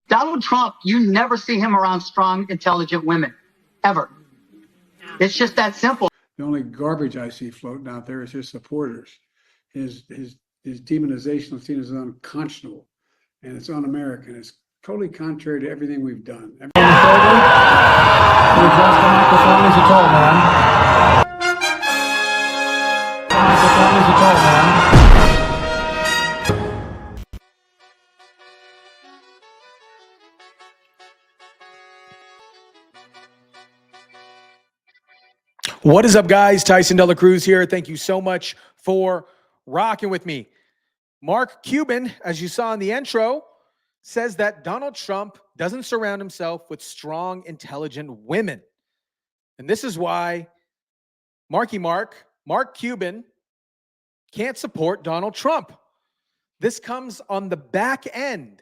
Donald Trump, you never see him around strong, intelligent women, ever. It's just that simple. The only garbage I see floating out there is his supporters. His demonization of seen as unconscionable, and it's un-American. It's totally contrary to everything we've done. What is up, guys? Tyson Dela Cruz here. Thank you so much for rocking with me. Mark Cuban, as you saw in the intro, says that Donald Trump doesn't surround himself with strong, intelligent women. And this is why Mark Cuban can't support Donald Trump. This comes on the back end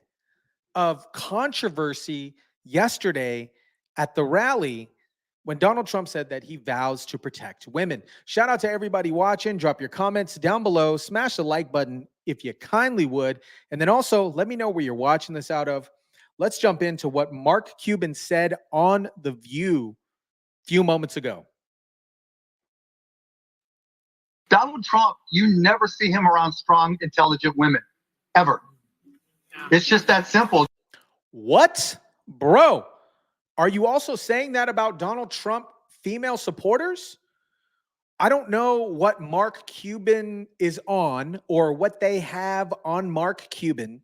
of controversy yesterday at the rally when Donald Trump said that he vows to protect women. Shout out to everybody watching. Drop your comments down below. Smash the like button if you kindly would. And then also let me know where you're watching this out of. Let's jump into what Mark Cuban said on The View a few moments ago. Donald Trump, you never see him around strong, intelligent women, ever. It's just that simple. What? Bro, are you also saying that about Donald Trump female supporters? I don't know what Mark Cuban is on or what they have on Mark Cuban,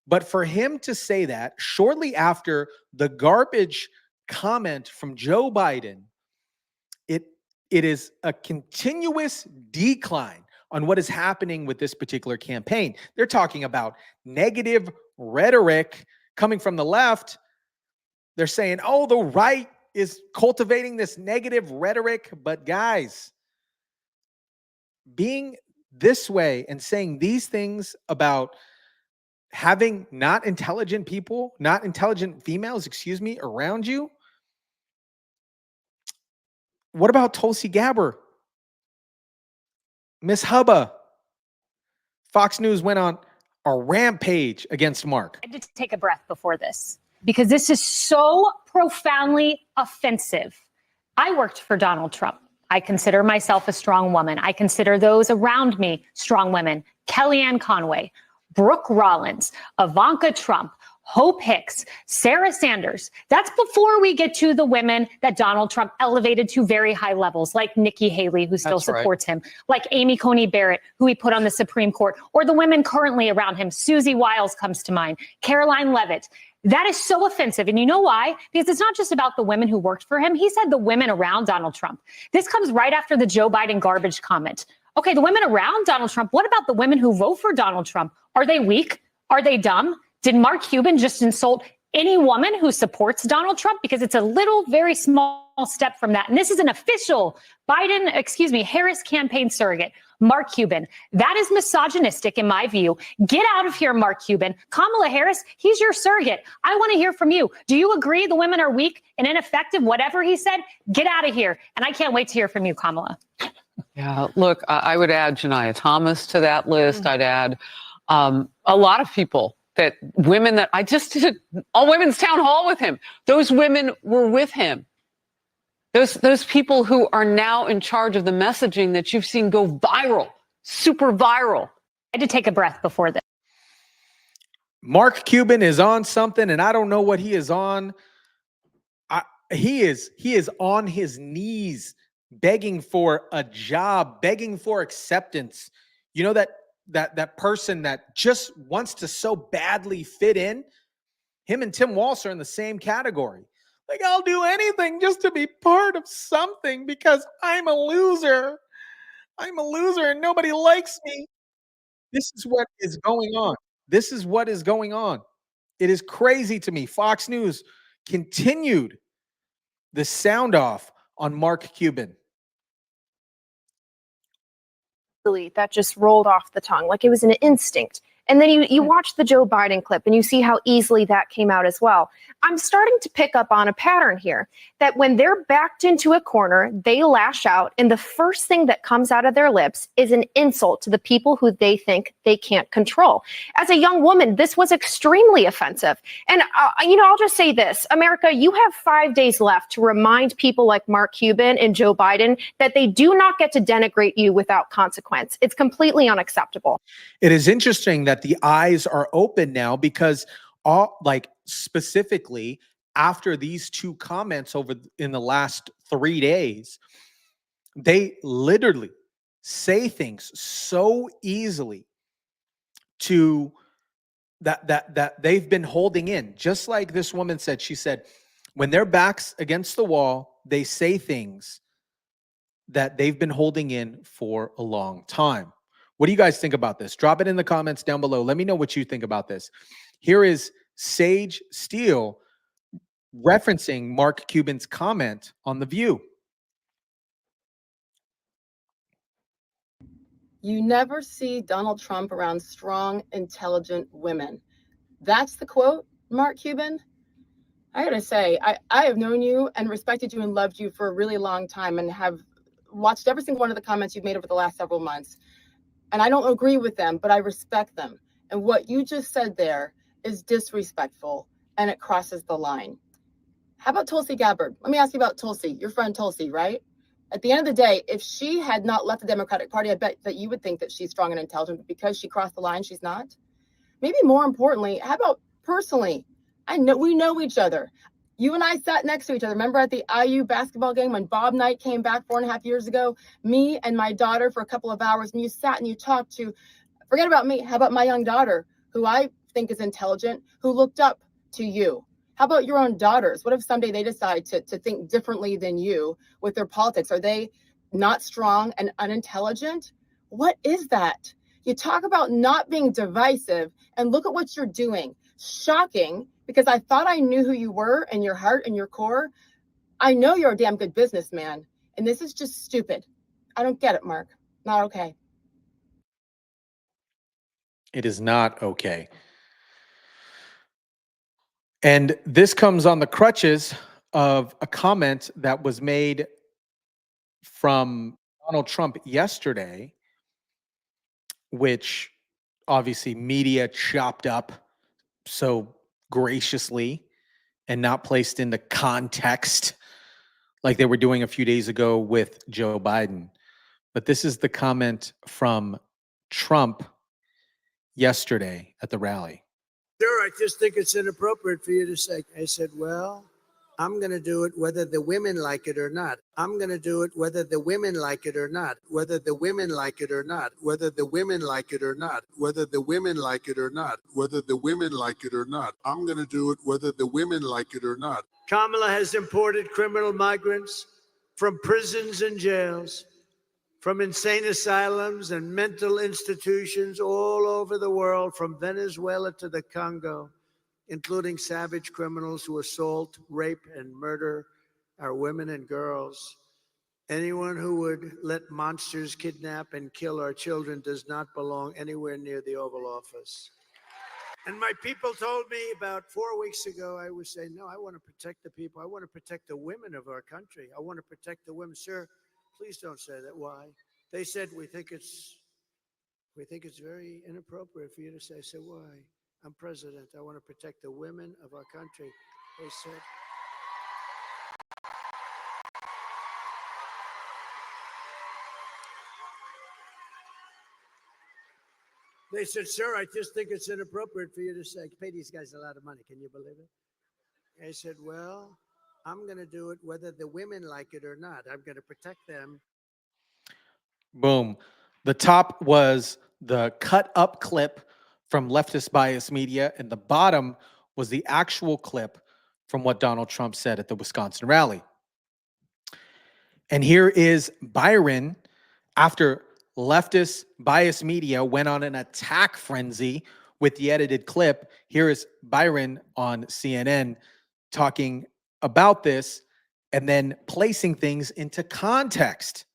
but for him to say that shortly after the garbage comment from Joe Biden, it is a continuous decline on what is happening with this particular campaign. They're talking about negative rhetoric coming from the left. They're saying, oh, the right is cultivating this negative rhetoric. But guys, being this way and saying these things about having not intelligent people, not intelligent females, around you. What about Tulsi Gabbard? Miss Hubba? Fox News went on a rampage against Mark. I had to take a breath before this because this is so profoundly offensive. I worked for Donald Trump. I consider myself a strong woman. I consider those around me strong women. Kellyanne Conway, Brooke Rollins, Ivanka Trump, Hope Hicks, Sarah Sanders. That's before we get to the women that Donald Trump elevated to very high levels, like Nikki Haley, who still supports him, like Amy Coney Barrett, who he put on the Supreme Court, or the women currently around him. Susie Wiles comes to mind, Caroline Leavitt. That is so offensive. And you know why? Because it's not just about the women who worked for him. He said the women around Donald Trump. This comes right after the Joe Biden garbage comment. Okay, the women around Donald Trump. What about the women who vote for Donald Trump? Are they weak? Are they dumb? Did Mark Cuban just insult any woman who supports Donald Trump? Because it's a little, very small step from that. And this is an official Harris campaign surrogate, Mark Cuban. That is misogynistic in my view. Get out of here, Mark Cuban. Kamala Harris, he's your surrogate. I want to hear from you. Do you agree the women are weak and ineffective? Whatever he said, get out of here. And I can't wait to hear from you, Kamala. Yeah, look, I would add Janiyah Thomas to that list. I'd add a lot of people. That women that I just did an all women's town hall with him. Those women were with him. Those people who are now in charge of the messaging that you've seen go viral, super viral. I had to take a breath before this. Mark Cuban is on something, and I don't know what he is on. He is on his knees begging for a job, begging for acceptance. You know that person that just wants to so badly fit in, him and Tim Walsh are in the same category. Like, I'll do anything just to be part of something because I'm a loser. I'm a loser and nobody likes me. This is what is going on. This is what is going on. It is crazy to me. Fox News continued the sound off on Mark Cuban. That just rolled off the tongue like it was an instinct. And then you watch the Joe Biden clip and you see how easily that came out as well. I'm starting to pick up on a pattern here that when they're backed into a corner, they lash out. And the first thing that comes out of their lips is an insult to the people who they think they can't control. As a young woman, this was extremely offensive. And, I'll just say this, America, you have 5 days left to remind people like Mark Cuban and Joe Biden that they do not get to denigrate you without consequence. It's completely unacceptable. It is interesting that the eyes are open now because specifically after these two comments in the last 3 days, they literally say things so easily to that they've been holding in. Just like this woman said, she said, when their backs against the wall, they say things that they've been holding in for a long time. What do you guys think about this? Drop it in the comments down below. Let me know what you think about this. Here is Sage Steele referencing Mark Cuban's comment on The View. You never see Donald Trump around strong, intelligent women. That's the quote, Mark Cuban. I gotta say, I have known you and respected you and loved you for a really long time and have watched every single one of the comments you've made over the last several months. And I don't agree with them, but I respect them. And what you just said there is disrespectful and it crosses the line. How about Tulsi Gabbard? Let me ask you about Tulsi, your friend Tulsi, right? At the end of the day, if she had not left the Democratic Party, I bet that you would think that she's strong and intelligent, but because she crossed the line, she's not. Maybe more importantly, how about personally? We know each other. You and I sat next to each other. Remember at the IU basketball game when Bob Knight came back 4.5 years ago, me and my daughter for a couple of hours, and you sat and you talked to, forget about me, how about my young daughter, who I think is intelligent, who looked up to you? How about your own daughters? What if someday they decide to think differently than you with their politics? Are they not strong and unintelligent? What is that? You talk about not being divisive, and look at what you're doing. Shocking, because I thought I knew who you were in your heart and your core. I know you're a damn good businessman, and this is just stupid. I don't get it, Mark. Not okay. It is not okay. And this comes on the crutches of a comment that was made from Donald Trump yesterday, which obviously media chopped up so graciously and not placed into context like they were doing a few days ago with Joe Biden. But this is the comment from Trump yesterday at the rally. Sure, I just think it's inappropriate for you to say. I said, well, I'm going to do it whether the women like it or not. I'm going to do it whether the women like it or not. Whether the women like it or not. Whether the women like it or not. Whether the women like it or not. Whether the women like it or not. I'm going to do it whether the women like it or not. Kamala has imported criminal migrants from prisons and jails, from insane asylums and mental institutions all over the world, from Venezuela to the Congo, including savage criminals who assault, rape, and murder our women and girls. Anyone who would let monsters kidnap and kill our children does not belong anywhere near the Oval Office. And my people told me about 4 weeks ago, I was saying, no, I want to protect the people. I want to protect the women of our country. I want to protect the women. Sir, please don't say that. Why? They said, we think it's very inappropriate for you to say. I said, why? I'm president. I want to protect the women of our country. They said. They said, sir, I just think it's inappropriate for you to say, pay these guys a lot of money. Can you believe it? I said, well, I'm going to do it whether the women like it or not. I'm going to protect them. Boom. The top was the cut up clip from leftist bias media, and the bottom was the actual clip from what Donald Trump said at the Wisconsin rally. And here is Byron after leftist bias media went on an attack frenzy with the edited clip. Here is Byron on CNN talking about this and then placing things into context.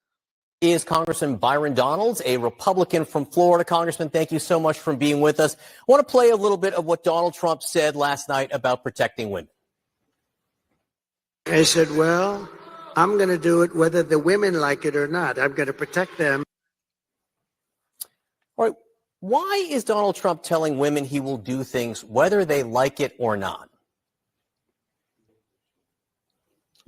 is Congressman Byron Donalds, a Republican from Florida. Congressman, thank you so much for being with us. I want to play a little bit of what Donald Trump said last night about protecting women. I said, well, I'm going to do it whether the women like it or not. I'm going to protect them. All right. Why is Donald Trump telling women he will do things whether they like it or not?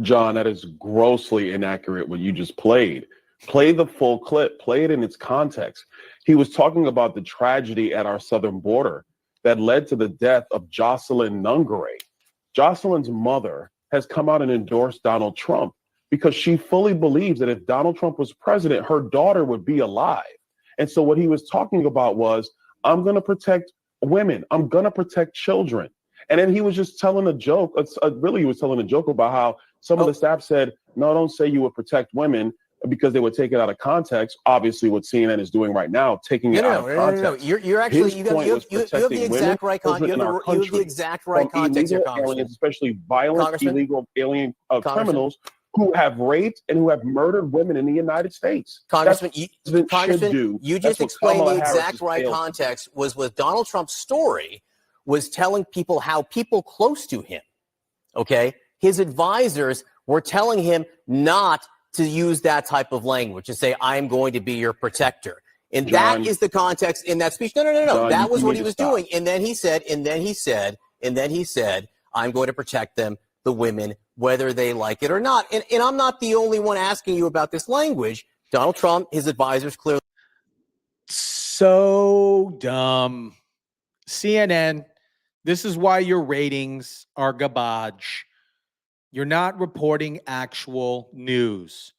John, that is grossly inaccurate what you just played. Play the full clip. Play it in its context. He was talking about the tragedy at our southern border that led to the death of Jocelyn Nungare. Jocelyn's mother has come out and endorsed Donald Trump because she fully believes that if Donald Trump was president, her daughter would be alive. And so what he was talking about was, I'm going to protect women. I'm going to protect children. And then he was just telling a joke. Really, he was telling a joke about how some of the staff said, no, don't say you would protect women, because they would take it out of context. Obviously, what CNN is doing right now, taking it out of context. No. You're actually, you have the exact right context. You have the exact right context here, Congressman. Aliens, especially violent, illegal alien criminals who have raped and who have murdered women in the United States. Congressman, you just explained the exact right context was with Donald Trump's story was telling people how people close to him, okay, his advisors were telling him not to use that type of language, to say, I'm going to be your protector. And John, that is the context in that speech. No. John, that was what he was doing. And then he said, I'm going to protect them, the women, whether they like it or not. And I'm not the only one asking you about this language. Donald Trump, his advisors clearly. So dumb. CNN, this is why your ratings are garbage. You're not reporting actual news.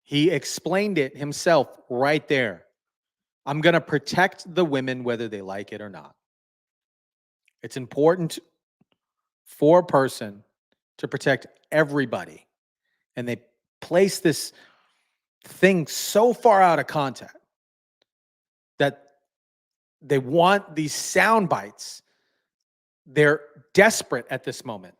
He explained it himself right there. I'm going to protect the women whether they like it or not. It's important for a person to protect everybody. And they place this thing so far out of context that they want these sound bites. They're desperate at this moment.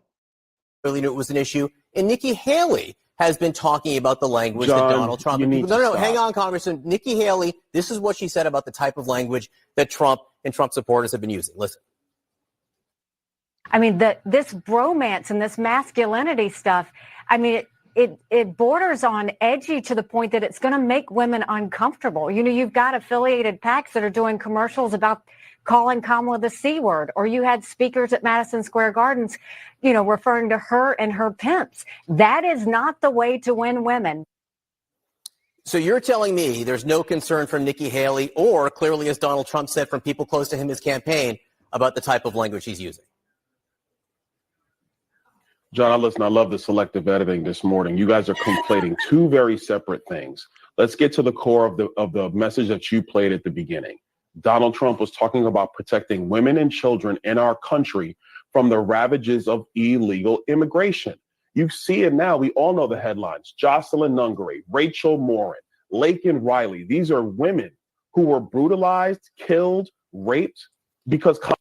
Really knew it was an issue. And Nikki Haley has been talking about the language that Donald Trump. No, hang on, Congressman. Nikki Haley, this is what she said about the type of language that Trump and Trump supporters have been using. Listen. I mean, this bromance and this masculinity stuff, I mean, it borders on edgy to the point that it's going to make women uncomfortable. You know, you've got affiliated PACs that are doing commercials about calling Kamala the C word, or you had speakers at Madison Square Gardens, you know, referring to her and her pimps. That is not the way to win women. So you're telling me there's no concern from Nikki Haley, or clearly, as Donald Trump said, from people close to him, his campaign, about the type of language he's using? John, listen, I love the selective editing this morning. You guys are conflating two very separate things. Let's get to the core of the message that you played at the beginning. Donald Trump was talking about protecting women and children in our country from the ravages of illegal immigration. You see it now. We all know the headlines. Jocelyn Nungare, Rachel Morin, Laken Riley. These are women who were brutalized, killed, raped because of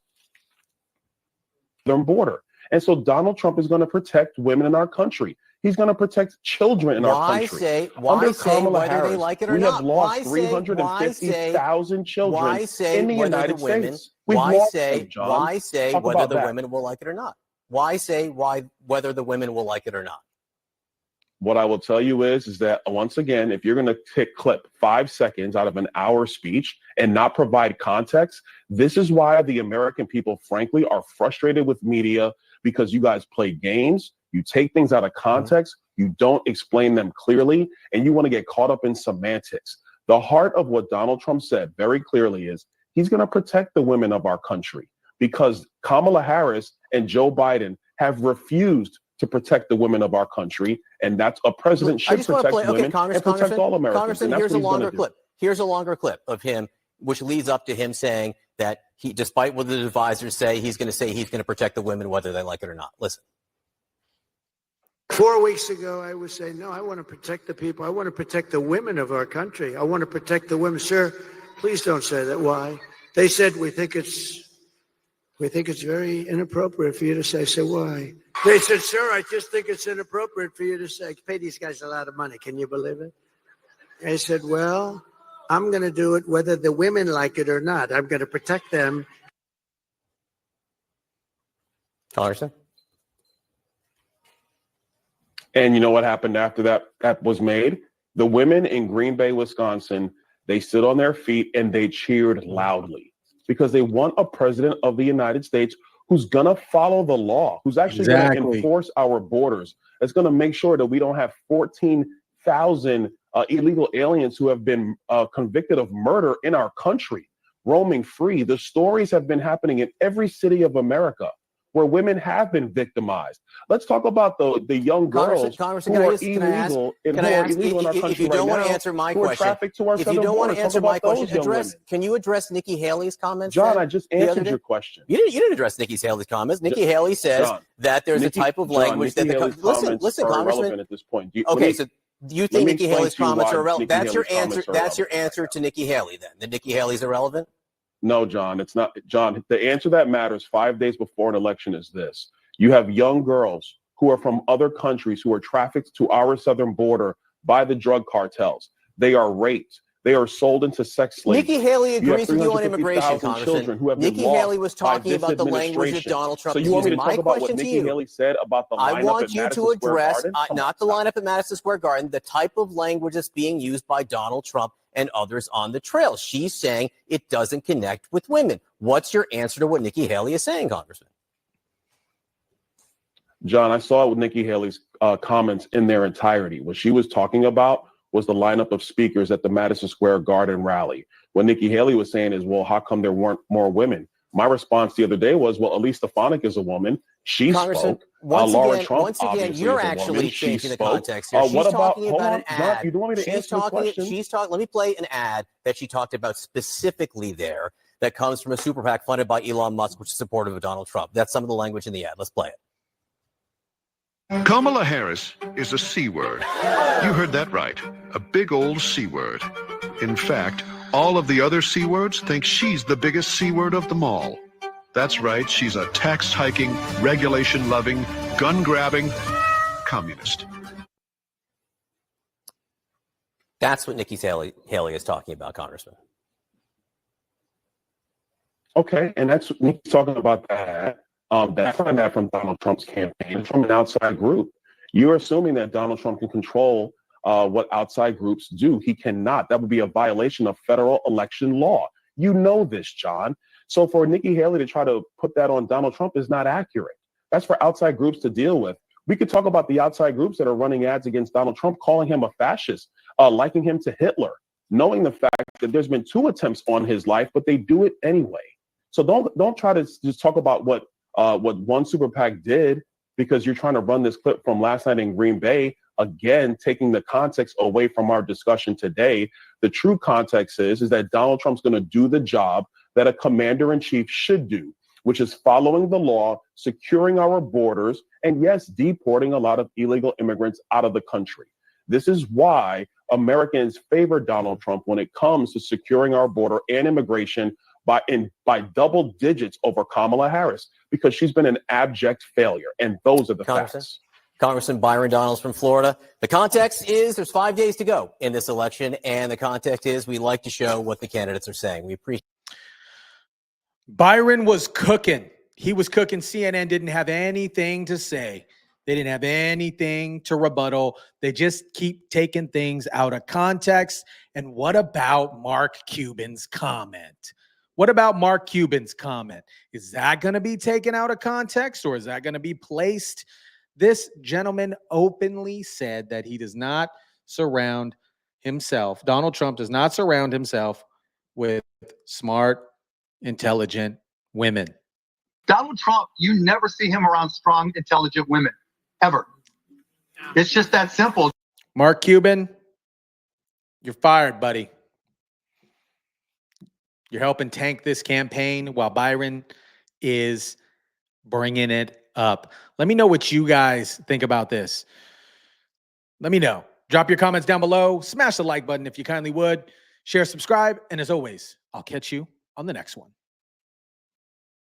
the border. And so Donald Trump is going to protect women in our country. He's going to protect children in our country. Why say whether they like it or not? We have lost 350,000 children in the United States. Why say whether the women will like it or not? Why say whether the women will like it or not? What I will tell you is that, once again, if you're going to clip 5 seconds out of an hour speech and not provide context, this is why the American people, frankly, are frustrated with media, because you guys play games, you take things out of context, you don't explain them clearly, and you want to get caught up in semantics. The heart of what Donald Trump said very clearly is he's going to protect the women of our country, because Kamala Harris and Joe Biden have refused to protect the women of our country, and that's a president should protect women and protect all Americans. Congressman, here's a longer clip. Here's a longer clip of him, which leads up to him saying that he, despite what the advisors say he's going to protect the women whether they like it or not. Listen. 4 weeks ago, I was saying, no, I want to protect the people. I want to protect the women of our country. I want to protect the women. Sir, please don't say that. Why? They said, we think it's very inappropriate for you to say. So why? They said, sir, I just think it's inappropriate for you to say. Pay these guys a lot of money. Can you believe it? I said, well, I'm going to do it whether the women like it or not. I'm going to protect them. Congressman? And you know what happened after that was made? The women in Green Bay, Wisconsin, they stood on their feet and they cheered loudly because they want a president of the United States who's going to follow the law, who's actually going to enforce our borders. That's going to make sure that we don't have 14,000 illegal aliens who have been convicted of murder in our country, roaming free. The stories have been happening in every city of America where women have been victimized. Let's talk about the young girls who are illegal in our country if you don't want to answer my question, if you don't want to answer my question, can you address Nikki Haley's comments? John, I just answered your question. You didn't address Nikki Haley's comments. Nikki Haley says that there's a type of language that listen, Congressman. At this point. Okay, so do you think Nikki Haley's comments are irrelevant? That's your answer. That's your answer to Nikki Haley. Then that Nikki Haley's irrelevant. No, John, it's not. John, the answer that matters 5 days before an election is this. You have young girls who are from other countries who are trafficked to our southern border by the drug cartels. They are raped. They are sold into sex slavery. Nikki Haley agrees with you on immigration, Congressman. Nikki Haley was talking about the language that Donald Trump is using. So you want me to talk about what Nikki Haley said about the lineup I want at you Madison to Square address, Garden? not the lineup at Madison Square Garden, the type of language that's being used by Donald Trump and others on the trail. She's saying it doesn't connect with women. What's your answer to what Nikki Haley is saying, Congressman? John, I saw Nikki Haley's comments in their entirety. What she was talking about was the lineup of speakers at the Madison Square Garden rally. What Nikki Haley was saying is, well, how come there weren't more women? My response the other day was, well, Elise Stefanik is a woman. She spoke. Laura Trump, once again, you're actually changing the context here. She's talking about an ad. John, you don't want me to answer the question? Let me play an ad that she talked about specifically there that comes from a super PAC funded by Elon Musk, which is supportive of Donald Trump. That's some of the language in the ad. Let's play it. Kamala Harris is a C word. You heard that right. A big old C word. In fact, all of the other C words think she's the biggest C word of them all. That's right, she's a tax-hiking, regulation-loving, gun-grabbing communist. That's what Nikki Haley is talking about, Congressman. Okay, and that's Nikki's talking about that. That's not that from Donald Trump's campaign, from an outside group. You're assuming that Donald Trump can control what outside groups do. He cannot. That would be a violation of federal election law. You know this, John. So for Nikki Haley to try to put that on Donald Trump is not accurate. That's for outside groups to deal with. We could talk about the outside groups that are running ads against Donald Trump, calling him a fascist, liking him to Hitler, knowing the fact that there's been 2 attempts on his life, but they do it anyway. So don't try to just talk about what one super PAC did, because you're trying to run this clip from last night in Green Bay, again, taking the context away from our discussion today. The true context is that Donald Trump's going to do the job that a commander-in-chief should do, which is following the law, securing our borders, and yes, deporting a lot of illegal immigrants out of the country. This is why Americans favor Donald Trump when it comes to securing our border and immigration by double digits over Kamala Harris, because she's been an abject failure. And those are the facts. Congressman Byron Donalds from Florida. The context is there's 5 days to go in this election. And the context is we like to show what the candidates are saying. We appreciate. Byron was cooking. He was cooking. CNN didn't have anything to say. They didn't have anything to rebuttal. They just keep taking things out of context. And what about Mark Cuban's comment? What about Mark Cuban's comment? Is that going to be taken out of context, or is that going to be placed? This gentleman openly said that he does not surround himself. Donald Trump does not surround himself with smart, intelligent women. Donald Trump, you never see him around strong, intelligent women, ever. It's just that simple. Mark Cuban, you're fired, buddy. You're helping tank this campaign while Byron is bringing it up. Let me know what you guys think about this. Let me know. Drop your comments down below. Smash the like button if you kindly would. Share, subscribe. And as always, I'll catch you on the next one.